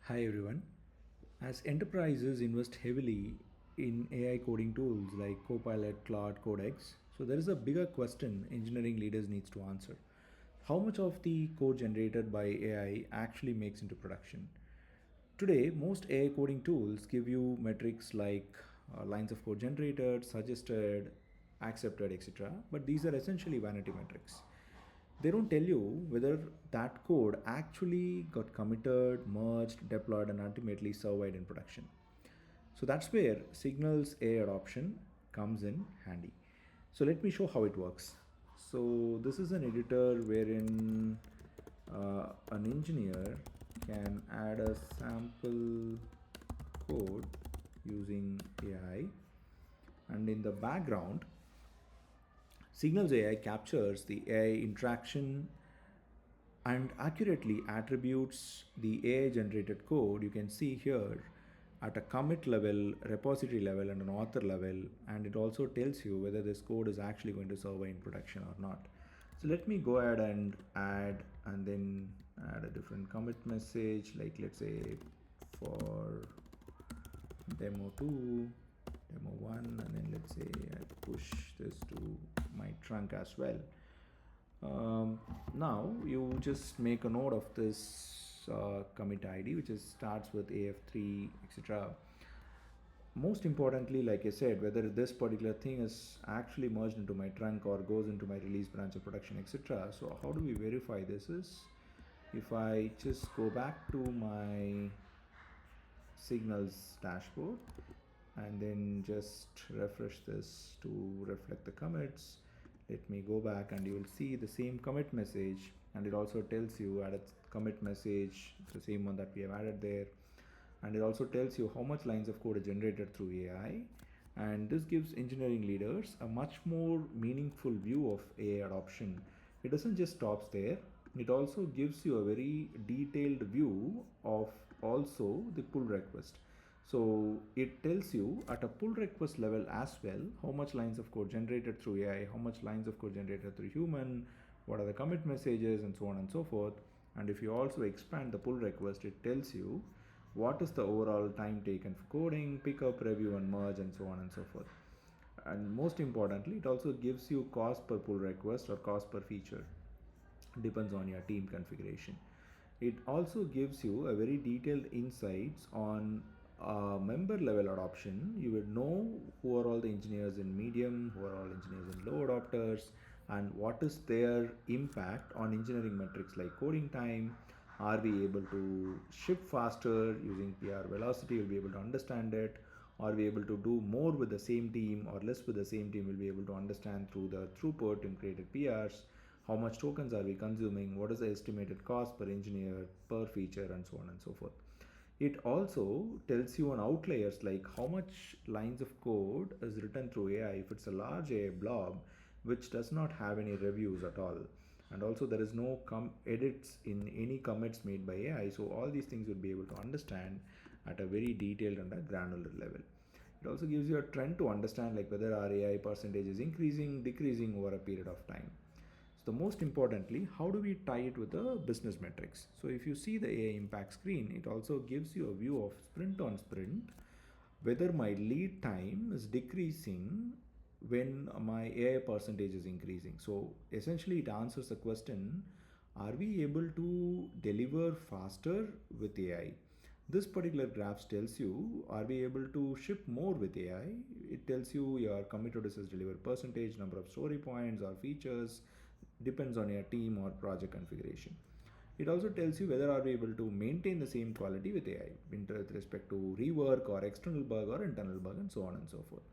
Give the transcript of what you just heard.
Hi everyone. As enterprises invest heavily in AI coding tools like Copilot, Claude, Codex, so there is a bigger question engineering leaders needs to answer. How much of the code generated by AI actually makes into production? Today, most AI coding tools give you metrics like lines of code generated, suggested, accepted, etc. But these are essentially vanity metrics. They don't tell you whether that code actually got committed, merged, deployed, and ultimately survived in production. So that's where Signals AI adoption comes in handy. So let me show how it works. So this is an editor wherein an engineer can add a sample code using AI, and in the background Signals AI captures the AI interaction and accurately attributes the AI generated code. You can see here at a commit level, repository level, and an author level, and it also tells you whether this code is actually going to survive in production or not. So let me go ahead and add and then add a different commit message, like let's say for demo 2, demo 1, and then let's say I push this to my trunk as well. Now you just make a note of this commit ID, which is starts with AF3, etc. Most importantly, like I said, whether this particular thing is actually merged into my trunk or goes into my release branch of production, etc. So how do we verify this is if I just go back to my Signals dashboard and then just refresh this to reflect the commits. Let me go back and you will see the same commit message, and it also tells you add a commit message, the same one that we have added there, and it also tells you how much lines of code are generated through AI. And this gives engineering leaders a much more meaningful view of AI adoption. It doesn't just stops there, it also gives you a very detailed view of also the pull request. So it tells you at a pull request level as well how much lines of code generated through AI, how much lines of code generated through human, what are the commit messages, and so on and so forth. And if you also expand the pull request, it tells you what is the overall time taken for coding, pickup, review, and merge, and so on and so forth. And most importantly, it also gives you cost per pull request or cost per feature, depends on your team configuration. It also gives you a very detailed insights on member level adoption. You will know who are all the engineers in medium, who are all engineers in low adopters, and what is their impact on engineering metrics like coding time. Are we able to ship faster using PR velocity? You'll be able to understand it. Are we able to do more with the same team or less with the same team? We'll be able to understand through the throughput and created PRs. How much tokens are we consuming? What is the estimated cost per engineer, per feature, and so on and so forth. It also tells you on outliers like how much lines of code is written through AI if it's a large AI blob which does not have any reviews at all. And also there is no edits in any commits made by AI. So all these things you'll be able to understand at a very detailed and a granular level. It also gives you a trend to understand like whether our AI percentage is increasing, decreasing over a period of time. So most importantly, how do we tie it with the business metrics? So if you see the AI impact screen, it also gives you a view of sprint on sprint, whether my lead time is decreasing when my AI percentage is increasing. So essentially it answers the question, are we able to deliver faster with AI? This particular graph tells you, are we able to ship more with AI? It tells you your committed to deliver percentage, number of story points or features, depends on your team or project configuration. It also tells you whether are we able to maintain the same quality with AI with respect to rework or external bug or internal bug and so on and so forth.